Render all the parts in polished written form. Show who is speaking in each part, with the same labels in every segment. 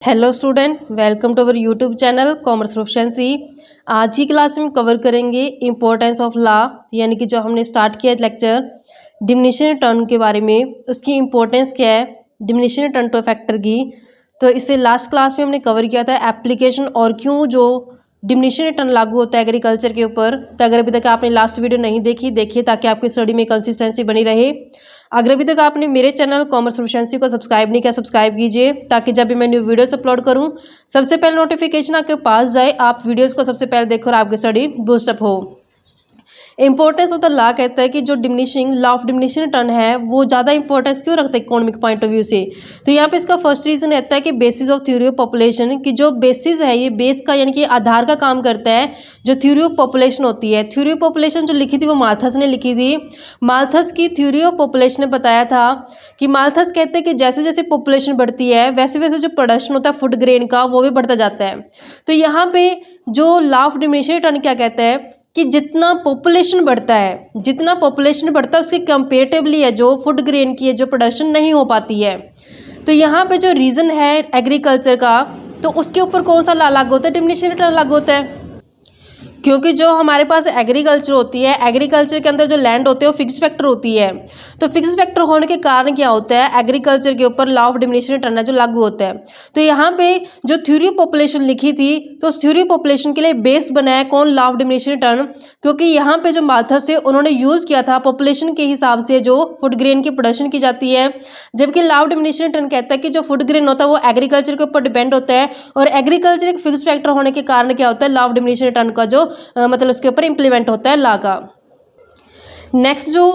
Speaker 1: Hello student, welcome to our YouTube channel commerce proficiency. आज की class में cover करेंगे इम्पोर्टेंस ऑफ लॉ, यानी कि जो हमने स्टार्ट किया लेक्चर डिमिनिशिंग रिटर्न के बारे में, उसकी इम्पोर्टेंस क्या है डिमिनिशिंग रिटर्न टू फैक्टर की। तो इसे लास्ट क्लास में हमने कवर किया था एप्लीकेशन और क्यों जो डिमिनिशिंग रिटर्न लागू होता है एग्रीकल्चर के ऊपर। तो अगर अभी तक आपने लास्ट वीडियो नहीं देखी, देखिए ताकि आपकी स्टडी में कंसिस्टेंसी बनी रहे। अगर अभी तक आपने मेरे चैनल कॉमर्स प्रोफिशिएंसी को सब्सक्राइब नहीं किया, सब्सक्राइब कीजिए ताकि जब भी मैं न्यू वीडियोस अपलोड करूं सबसे पहले नोटिफिकेशन आपके पास जाए, आप वीडियोस को सबसे पहले देखो और आपकी स्टडी बूस्टअप हो। इंपॉर्टेंस ऑफ द लॉ कहता है कि जो diminishing law of diminishing return है वो ज़्यादा इंपॉर्टेंस क्यों रखता है इकोनॉमिक पॉइंट ऑफ व्यू से। तो यहाँ पे इसका फर्स्ट रीजन रहता है कि basis of theory of population, की जो बेसिस है ये बेस का यानी कि आधार का काम करता है जो थ्योरी ऑफ पॉपुलेशन होती है। थ्योरी ऑफ पॉपुलेशन जो लिखी थी वो माल्थस ने लिखी थी। माल्थस की थ्योरी ऑफ पॉपुलेशन ने बताया था कि माल्थस कहते हैं कि जैसे जैसे पॉपुलेशन बढ़ती है वैसे वैसे जो प्रोडक्शन होता है फूड ग्रेन का वो भी बढ़ता जाता है। तो यहाँ पे जो लॉ ऑफ डिमिनिशिंग रिटर्न क्या कहता है कि जितना पॉपुलेशन बढ़ता है उसके कंपेरेटिवली है जो फूड ग्रेन की है जो प्रोडक्शन नहीं हो पाती है। तो यहाँ पे जो रीज़न है एग्रीकल्चर का, तो उसके ऊपर कौन सा लॉ लागू होता है, डिमिनिशिंग रिटर्न लागू होता है। क्योंकि जो हमारे पास एग्रीकल्चर होती है, एग्रीकल्चर के अंदर जो लैंड होते हैं वो फिक्स फैक्टर होती है। तो फिक्स फैक्टर होने के कारण क्या होता है एग्रीकल्चर के ऊपर लॉ ऑफ डिमिनिशिंग रिटर्न है जो लागू होता है। तो यहाँ पे जो थ्योरी ऑफ पॉपुलेशन लिखी थी तो उस थ्योरी ऑफ पॉपुलेशन के लिए बेस बनाया कौन, लॉ ऑफ डिमिनिशिंग रिटर्न। क्योंकि यहाँ पे जो माल्थस थे उन्होंने यूज़ किया था पॉपुलेशन के हिसाब से जो फूड ग्रेन की प्रोडक्शन की जाती है, जबकि लॉ ऑफ डिमिनिशिंग रिटर्न कहता है कि जो फूड ग्रेन होता है वो एग्रीकल्चर के ऊपर डिपेंड होता है और एग्रीकल्चर एक फिक्स फैक्टर होने के कारण क्या होता है लॉ ऑफ डिमिनिशिंग रिटर्न का जो मतलब उसके ऊपर इंप्लीमेंट होता है लॉ का। नेक्स्ट जो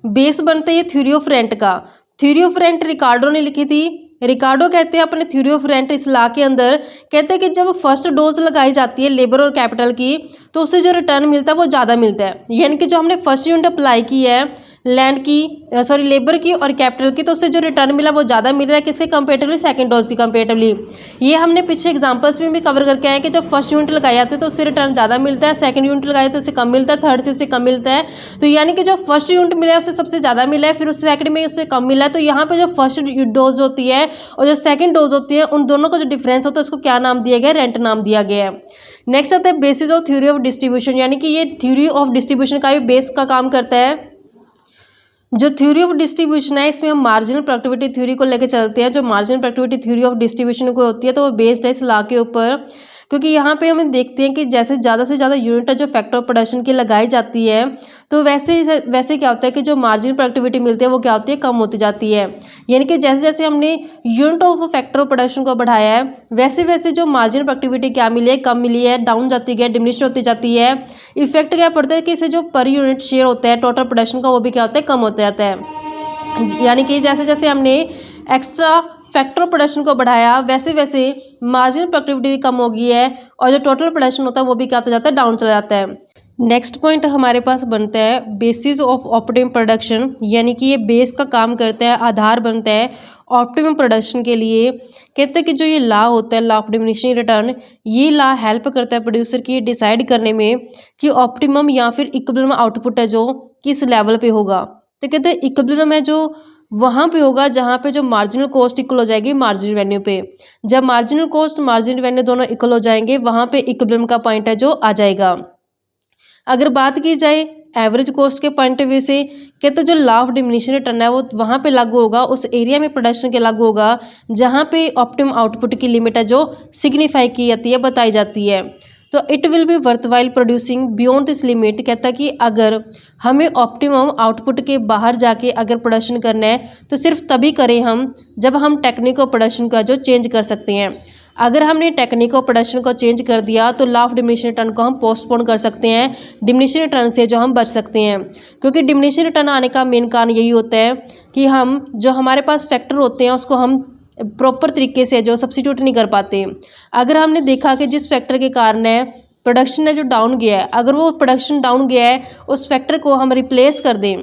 Speaker 1: बेस बनता है ये थ्योरी ऑफ रेंट का। थ्योरी ऑफ रेंट रिकार्डो ने लिखी थी। रिकार्डो कहते हैं अपने थ्योरी ऑफ रेंट इस लॉ के अंदर, कहते हैं कि जब फर्स्ट डोज लगाई जाती है लेबर और कैपिटल की तो उससे जो रिटर्न मिलता है वो ज़्यादा मिलता है। यानी कि जो हमने फर्स्ट यूनिट अप्लाई की है लैंड की लेबर की और कैपिटल की, तो उससे जो रिटर्न मिला वो ज़्यादा मिल रहा है किससे कंपेरेटिवली, सेकंड डोज की कंपेरेटिवली। ये हमने पिछले एग्जांपल्स में भी कवर करके आए कि जब फर्स्ट यूनिट लगाई जाती है तो उससे रिटर्न ज़्यादा मिलता है, सेकंड यूनिट लगाए तो उससे कम मिलता है, थर्ड से उससे कम मिलता है। तो यानी कि जो फर्स्ट यूनिट मिला है उससे सबसे ज़्यादा मिला है, फिर उससे सेकंड में उससे कम मिला है। तो यहाँ पर जो फर्स्ट डोज होती है और जो सेकंड डोज होती है उन दोनों का जो डिफरेंस होता है उसको क्या नाम दिया गया, रेंट नाम दिया गया है। नेक्स्ट आता है basis of theory of distribution, यानी कि ये थ्योरी ऑफ डिस्ट्रीब्यूशन का भी बेस का काम करता है। जो थ्योरी ऑफ डिस्ट्रीब्यूशन है इसमें हम मार्जिनल प्रोडक्टिविटी थ्योरी को लेकर चलते हैं। जो marginal productivity theory of distribution को होती है तो वो बेस्ड है इस लॉ के ऊपर, क्योंकि यहाँ पे हम देखते हैं कि जैसे ज़्यादा से ज़्यादा यूनिट जो फैक्टर ऑफ प्रोडक्शन की लगाई जाती है तो वैसे क्या होता है कि जो मार्जिनल प्रोडक्टिविटी मिलती है वो क्या होती है, कम होती जाती है। यानी कि जैसे जैसे हमने unit of factor of production को बढ़ाया है वैसे वैसे जो मार्जिनल प्रोडक्टिविटी क्या मिली है, कम मिली है, डाउन जाती है, डिमिनिश होती जाती है। इफेक्ट क्या पड़ता है कि इसे जो पर यूनिट शेयर होता है टोटल प्रोडक्शन का वो भी क्या होता है, कम होता जाता है। यानी कि जैसे जैसे हमने एक्स्ट्रा फैक्टर ऑफ प्रोडक्शन को बढ़ाया वैसे वैसे मार्जिनल प्रोडक्टिविटी भी कम हो गई है और जो टोटल प्रोडक्शन होता है वो भी क्या होता जाता है, डाउन चला जाता है। नेक्स्ट पॉइंट हमारे पास बनता है बेसिस ऑफ ऑप्टिमम प्रोडक्शन, यानी कि ये बेस का काम करता है, आधार बनता है ऑप्टिमम प्रोडक्शन के लिए। कहते हैं कि जो ये लॉ होता है लॉ ऑफ डिमिनिशिंग रिटर्न, ये लॉ हेल्प करता है प्रोड्यूसर की डिसाइड करने में कि ऑप्टिमम या फिर इक्विलिब्रियम आउटपुट है जो किस लेवल पे होगा। तो कहते हैं इक्विलिब्रियम है जो वहाँ पे होगा जहाँ पे जो मार्जिनल कॉस्ट इक्वल हो जाएगी मार्जिनल रेवेन्यू पे। जब मार्जिनल कॉस्ट मार्जिनल रेवेन्यू दोनों इक्वल हो जाएंगे वहाँ पे इक्विलिब्रियम का पॉइंट है जो आ जाएगा। अगर बात की जाए एवरेज कॉस्ट के पॉइंट ऑफ व्यू से, कहते हैं जो लॉ ऑफ डिमिनिशिंग रिटर्न है वो वहाँ पे लागू होगा उस एरिया में प्रोडक्शन के लागू होगा जहाँ पे ऑप्टिमम आउटपुट की लिमिट है जो सिग्निफाई की जाती है, बताई जाती है। तो it will be worthwhile producing beyond this limit, कहता है कि अगर हमें ऑप्टिमम आउटपुट के बाहर जाके अगर प्रोडक्शन करना है तो सिर्फ तभी करें हम जब हम टेक्निक ऑफ प्रोडक्शन का जो चेंज कर सकते हैं। अगर हमने टेक्निक ऑफ प्रोडक्शन को चेंज कर दिया तो लॉ ऑफ डिमिनिशिंग रिटर्न को हम पोस्टपोन कर सकते हैं, डिमिनिशिंग रिटर्न से जो हम बच सकते हैं। क्योंकि डिमिनिशिंग रिटर्न आने का मेन कारण यही होता है कि हम जो हमारे पास फैक्टर होते हैं उसको हम प्रॉपर तरीके से जो सब्स्टिट्यूट नहीं कर पाते। अगर हमने देखा कि जिस फैक्टर के कारण है प्रोडक्शन है जो डाउन गया है, अगर वो प्रोडक्शन डाउन गया है उस फैक्टर को हम रिप्लेस कर दें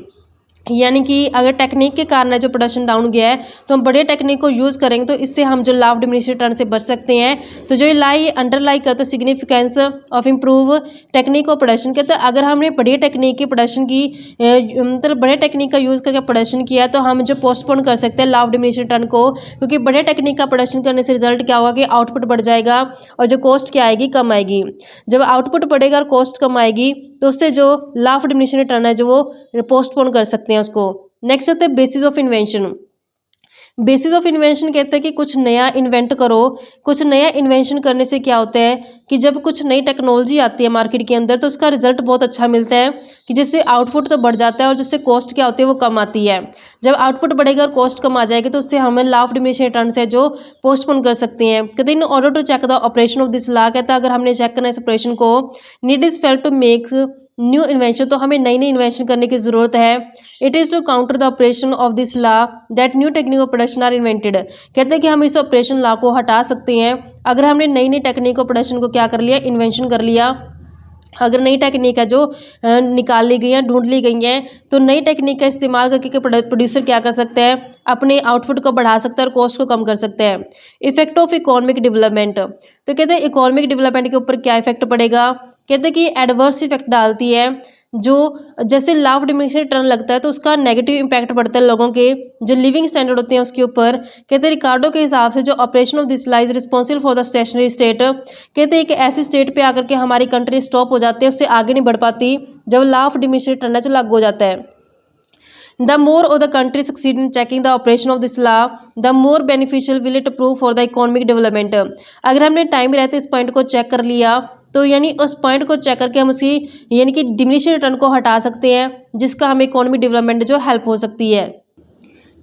Speaker 1: यानी कि अगर टेक्निक के कारण जो प्रोडक्शन डाउन गया है तो हम बढ़िया टेक्निक को यूज़ करेंगे, तो इससे हम जो लॉ ऑफ डिमिनिशिंग रिटर्न से बच सकते हैं। तो जो ये लाई अंडरलाई करते हैं significance of improve technique of production, कहते हैं अगर हमने बढ़िया टेक्निक की प्रोडक्शन की मतलब बढ़िया टेक्निक का यूज़ करके प्रोडक्शन किया तो हम जो पोस्टपोन कर सकते हैं लॉ ऑफ डिमिनिशिंग रिटर्न को, क्योंकि बढ़िया टेक्निक का प्रोडक्शन करने से रिजल्ट क्या होगा कि आउटपुट बढ़ जाएगा और जो कॉस्ट क्या आएगी, कम आएगी। जब आउटपुट बढ़ेगा और कॉस्ट कम आएगी तो उससे जो लॉ ऑफ डिमिनिशिंग रिटर्न है जो वो पोस्टपोन कर सकते हैं उसको। नेक्स्ट आते हैं basis of invention. Basis of invention कहते हैं कि कुछ नया इन्वेंट करो। कुछ नया इन्वेंशन करने से क्या होता है कि जब कुछ नई टेक्नोलॉजी आती है मार्केट के अंदर तो उसका रिजल्ट बहुत अच्छा मिलता है, कि जिससे आउटपुट तो बढ़ जाता है और जिससे कॉस्ट क्या होती है वो कम आती है। जब आउटपुट बढ़ेगा और कॉस्ट कम आ जाएगी तो उससे हमें लॉ ऑफ डिमिनिशिंग रिटर्न से जो पोस्टपोन कर सकते हैं। कहते हैं in order to check the operation of this law, कहता है अगर हमने चेक करना इस ऑपरेशन को, need is felt to make new invention, तो हमें नई नई इन्वेंशन करने की ज़रूरत है। It is to counter the operation of this law that new technique of production are invented, कहते हैं कि हम इस ऑपरेशन लॉ को हटा सकते हैं अगर हमने नई नई टेक्निक ऑफ प्रोडक्शन को क्या कर लिया, इन्वेंशन कर लिया। अगर नई टेक्निक है जो निकाल ली गई है, ढूंढ ली गई हैं, तो नई टेक्निक का इस्तेमाल करके प्रोड्यूसर क्या कर सकते हैं, अपने आउटपुट को बढ़ा सकता है और कॉस्ट को कम कर सकते हैं। इफेक्ट ऑफ इकोनॉमिक डेवलपमेंट, तो कहते हैं इकोनॉमिक डेवलपमेंट के ऊपर क्या इफेक्ट पड़ेगा, कहते हैं कि एडवर्स इफेक्ट डालती है। जो जैसे लॉ ऑफ डिमिनिशिंग रिटर्न लगता है तो उसका नेगेटिव इम्पैक्ट पड़ता है लोगों के जो लिविंग स्टैंडर्ड होते हैं उसके ऊपर। कहते हैं रिकार्डो के हिसाब से जो operation of this law is responsible for the stationery state, कहते हैं कि ऐसी स्टेट पे आकर के हमारी कंट्री स्टॉप हो जाती है, उससे आगे नहीं बढ़ पाती जब लॉ ऑफ डिमिनिशिंग रिटर्न है जो लागू हो जाता है। The more of the country succeed in checking the operation of this law, the more beneficial will it prove for the economic development। अगर हमने टाइम रहते इस पॉइंट को चेक कर लिया तो यानी उस पॉइंट को चेक करके हम उसकी यानी कि डिमिनिशिंग रिटर्न को हटा सकते हैं, जिसका हमें इकोनॉमिक डेवलपमेंट जो हेल्प हो सकती है।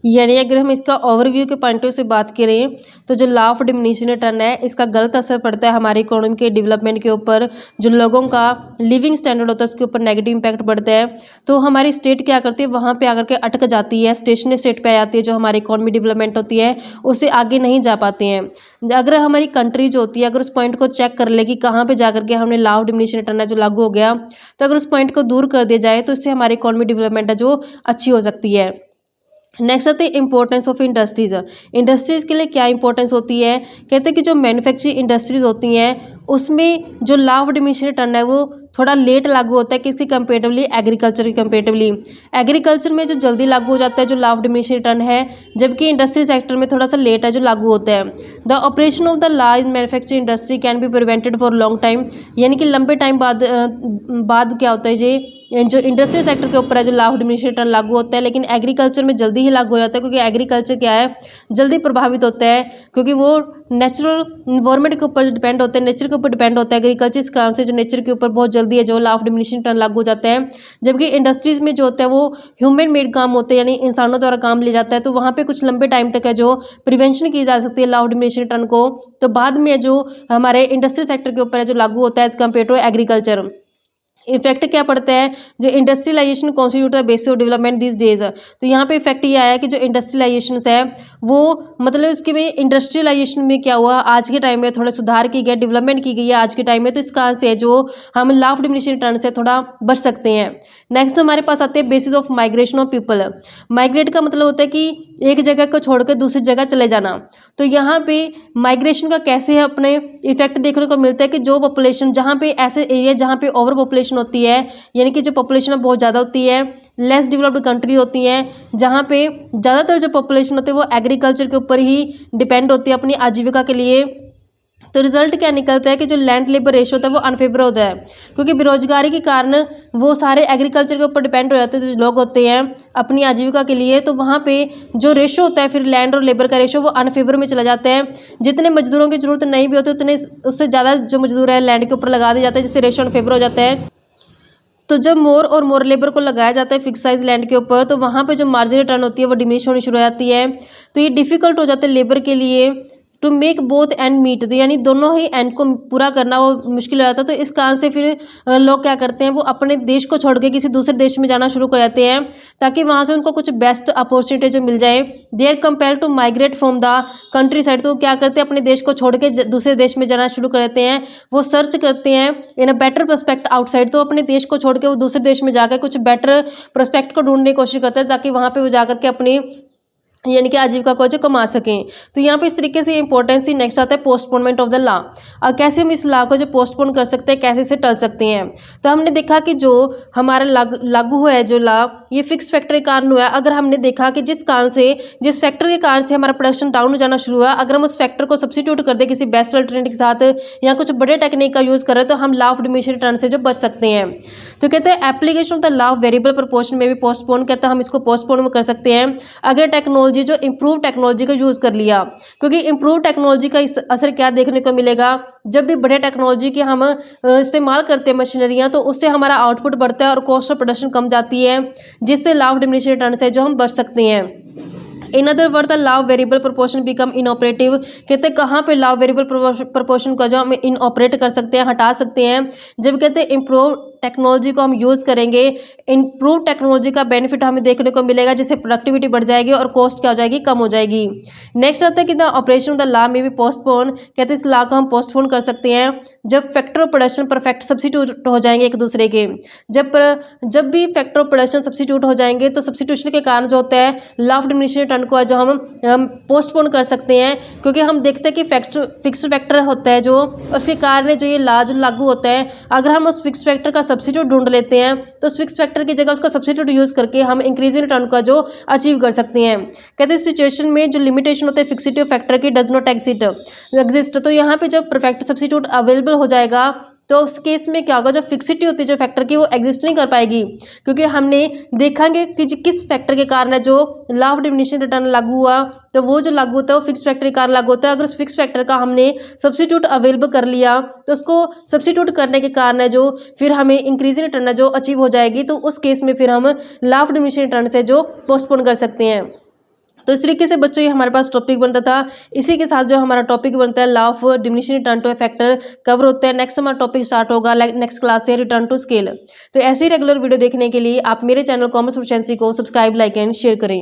Speaker 1: यानी अगर हम इसका ओवरव्यू के पॉइंट से बात करें तो जो लॉ ऑफ डिमिनिशिंग रिटर्न है इसका गलत असर पड़ता है हमारी इकोनॉमी के डेवलपमेंट के ऊपर, जो लोगों का लिविंग स्टैंडर्ड होता है उसके ऊपर नेगेटिव इंपैक्ट पड़ता है। तो हमारी स्टेट क्या करती है, वहाँ पे आकर के अटक जाती है, स्टेशनरी स्टेट पे आ जाती है, जो हमारी इकोनॉमी डेवलपमेंट होती है उससे आगे नहीं जा पाते हैं। अगर हमारी कंट्री जो होती है अगर उस पॉइंट को चेक कर ले कि कहाँ पर जा करके हमने लॉ ऑफ डिमिनिशिंग रिटर्न है जो लागू हो गया, तो अगर उस पॉइंट को दूर कर दिया जाए तो इससे हमारी इकोनॉमी डेवलपमेंट है जो अच्छी हो सकती है। नेक्स्ट आती है इंपॉर्टेंस ऑफ इंडस्ट्रीज़। इंडस्ट्रीज़ के लिए क्या इंपॉर्टेंस होती है, कहते हैं कि जो मैन्युफैक्चरिंग इंडस्ट्रीज़ होती हैं उसमें जो लॉ ऑफ डिमिनिशिंग रिटर्न है वो थोड़ा लेट लागू होता है किसकी कंपेरेटिवली, एग्रीकल्चर की कंपेरेटिवली। एग्रीकल्चर में जो जल्दी लागू हो जाता है जो लॉ ऑफ डिमिनिशिंग रिटर्न है, जबकि इंडस्ट्री सेक्टर में थोड़ा सा लेट है जो लागू होता है। The operation of the law in manufacturing industry can be prevented for long time, यानी कि लंबे टाइम बाद क्या होता है ये जो इंडस्ट्री सेक्टर के ऊपर है जो लॉ ऑफ डिमिनिशिंग रिटर्न लागू होता है, लेकिन एग्रीकल्चर में जल्दी ही लागू हो जाता है, क्योंकि एग्रीकल्चर क्या है जल्दी प्रभावित होता है, क्योंकि वो नेचुरल इन्वायरमेंट के ऊपर डिपेंड होता है, नेचर के ऊपर डिपेंड होता है एग्रीकल्चर, इस कारण से जो नेचर के ऊपर बहुत जल्दी है जो लॉ ऑफ डिमिनिशिंग रिटर्न लागू हो जाता है। जबकि इंडस्ट्रीज़ में जो होता है वो ह्यूमन मेड काम होते हैं, यानी इंसानों द्वारा काम लिया जाता है, तो वहाँ पे कुछ लंबे टाइम तक है जो प्रिवेंशन की जा सकती है लॉ ऑफ डिमिनिशिंग रिटर्न को। तो बाद में जो हमारे इंडस्ट्री सेक्टर के ऊपर है जो लागू होता है as compare to agriculture. Effect क्या पड़ता है, जो industrialisation constitute the basis of development this days, तो यहाँ पे इफेक्ट ये आया कि जो इंडस्ट्रियलाइजेशन है वो मतलब इसके में इंडस्ट्रियलाइजेशन में क्या हुआ, आज के टाइम में थोड़ा सुधार की गया, डेवलपमेंट की गई है आज के टाइम में, तो इस कारण से जो हम लॉ ऑफ डिमिनिशिंग रिटर्न से थोड़ा बच सकते हैं। नेक्स्ट हमारे पास आते हैं basis of migration of people. Migrate का मतलब होता है कि एक जगह को छोड़कर दूसरी जगह चले जाना। तो यहाँ पे माइग्रेशन का कैसे है अपने इफेक्ट देखने को मिलता है कि जो पॉपुलेशन जहाँ पे ऐसे एरिया जहाँ पे ओवर पॉपुलेशन होती है, यानी कि जो पॉपुलेशन बहुत ज़्यादा होती है, लेस डेवलप्ड कंट्री होती हैं जहाँ पे ज़्यादातर जो पॉपुलेशन होती है वो एग्रीकल्चर के ऊपर ही डिपेंड होती है अपनी आजीविका के लिए। तो रिजल्ट क्या निकलता है कि जो लैंड लेबर रेशो होता है वो अनफेवर होता है, क्योंकि बेरोजगारी के कारण वो सारे एग्रीकल्चर के ऊपर डिपेंड हो जाते हैं जो लोग होते हैं अपनी आजीविका के लिए। तो वहाँ पे जो रेशो होता है फिर लैंड और लेबर का रेशो वो अनफेवर में चला जाता है। जितने मजदूरों की जरूरत नहीं भी होती उतने उससे ज़्यादा जो मजदूर है लैंड के ऊपर लगा दिए जाते हैं, जिससे रेशो अनफेवर हो जाता है। तो जब मोर और मोर लेबर को लगाया जाता है फिक्स साइज लैंड के ऊपर, तो वहाँ पे जो मार्जिन रिटर्न होती है वो डिमिनिश होनी शुरू हो जाती है। तो ये डिफ़िकल्ट हो जाता है लेबर के लिए to make both end meet, यानी दोनों ही एंड को पूरा करना वो मुश्किल हो जाता है। तो इस कारण से फिर लोग क्या करते हैं, वो अपने देश को छोड़ के किसी दूसरे देश में जाना शुरू कर जाते हैं ताकि वहाँ से उनको कुछ बेस्ट अपॉर्चुनिटी जो मिल जाए। They are compare to migrate from the countryside, तो क्या करते हैं, अपने देश को छोड़ के दूसरे देश में जाना शुरू कर देते हैं। वो सर्च करते हैं इन अ बेटर प्रोस्पेक्ट आउटसाइड, तो अपने देश को छोड़ के वो दूसरे देश में जाकर कुछ बेटर प्रोस्पेक्ट को ढूंढने की कोशिश करते हैं ताकि वहाँ पे वो जाकर के अपनी यानी कि आजीविका को जो कमा सकें। तो यहाँ पे इस तरीके से इंपॉर्टेंस ही नेक्स्ट आता है पोस्टपोनमेंट ऑफ द लॉ। और कैसे हम इस लॉ को जो पोस्टपोन कर सकते हैं, कैसे इसे टल सकते हैं। तो हमने देखा कि जो हमारा लागू हुआ है जो लॉ, ये फिक्स फैक्टर के कारण हुआ है। अगर हमने देखा कि जिस फैक्टर के कारण से हमारा प्रोडक्शन डाउन हो जाना शुरू हुआ, अगर हम उस फैक्टर को सब्सिट्यूट कर दे किसी बेस्ट अल्टरनेटिव के साथ या कुछ बड़े टेक्निक का यूज़ करें, तो हम लॉ ऑफ डिमिनिशिंग रिटर्न से जो बच सकते हैं। तो कहते हैं application of the law of variable proportion में भी पोस्टपोन, कहते हैं हम इसको पोस्टपोन कर सकते हैं अगर टेक्नोलॉजी जो इंप्रूव टेक्नोलॉजी का यूज़ कर लिया। क्योंकि इंप्रूव टेक्नोलॉजी का इस असर क्या देखने को मिलेगा, जब भी बड़े टेक्नोलॉजी के हम इस्तेमाल करते हैं मशीनरियाँ, तो उससे हमारा आउटपुट बढ़ता है और कॉस्ट ऑफ प्रोडक्शन कम जाती है, जिससे लॉ ऑफ डिमिनिशिंग रिटर्न से जो हम बच सकते हैं। In other word the law of variable proportion become inoperative, कहते हैं कहाँ पे लॉ ऑफ वेरिएबल प्रोपोर्शन का जो हम इनऑपरेट कर सकते हैं, हटा सकते हैं, जब कहते हैं इम्प्रूव टेक्नोलॉजी को हम यूज़ करेंगे। इम्प्रूव टेक्नोलॉजी का बेनिफिट हमें देखने को मिलेगा, जिससे प्रोडक्टिविटी बढ़ जाएगी और कॉस्ट क्या हो जाएगी, कम हो जाएगी। नेक्स्ट आता है कि the operation of the law में भी पोस्टपोन, कहते हैं इस लॉ को हम पोस्टपोन कर सकते हैं जब factor of production perfect substitute हो जाएंगे एक दूसरे के। जब भी फैक्टर ऑफ प्रोडक्शन सब्सिट्यूट हो जाएंगे, तो सब्सिट्यूशन के कारण जो होता है लॉ ऑफ डिमिनिशिंग रिटर्न को जो हम पोस्टपोन कर सकते हैं। क्योंकि हम देखते हैं कि फिक्स्ड फैक्टर होता है जो, उसके कारण जो ये लॉ जो लागू होता है, अगर हम उस फिक्स फैक्टर का सब्सिट्यूट ढूंढ लेते हैं, तो उस फिक्स फैक्टर की जगह उसका सब्सिट्यूट यूज करके हम इंक्रीजिंग रिटर्न का जो अचीव कर सकते हैं। कहते हैं सिचुएशन में जो लिमिटेशन होता है फिक्सिटी ऑफ फैक्टर की डज नॉट एग्जिस्ट, तो यहाँ पे जब परफेक्ट सब्सिट्यूट अवेलेबल हो जाएगा, तो उस केस में क्या होगा, जो फिक्सिटी होती है जो फैक्टर की, वो एग्जिस्ट नहीं कर पाएगी। क्योंकि हमने देखेंगे कि किस फैक्टर के कारण है जो लॉ ऑफ डिमिनिशिंग रिटर्न लागू हुआ, तो वो जो लागू होता है वो फिक्स फैक्टर के कारण लागू होता है। अगर उस फिक्स फैक्टर का हमने सब्सिट्यूट अवेलेबल कर लिया, तो उसको सब्सिट्यूट करने के कारण है जो फिर हमें इंक्रीजिंग रिटर्न जो अचीव हो जाएगी, तो उस केस में फिर हम लॉ ऑफ डिमिनिशिंग रिटर्न से जो पोस्टपोन कर सकते हैं। तो इस तरीके से बच्चों ये हमारे पास टॉपिक बनता था। इसी के साथ जो हमारा टॉपिक बनता है law of diminishing return to a factor cover होता है। नेक्स्ट हमारा टॉपिक स्टार्ट होगा नेक्स्ट क्लास से रिटर्न टू स्केल। तो ऐसे ही रेगुलर वीडियो देखने के लिए आप मेरे चैनल कॉमर्स प्रोफिशिएंसी को सब्सक्राइब, लाइक एंड शेयर करें।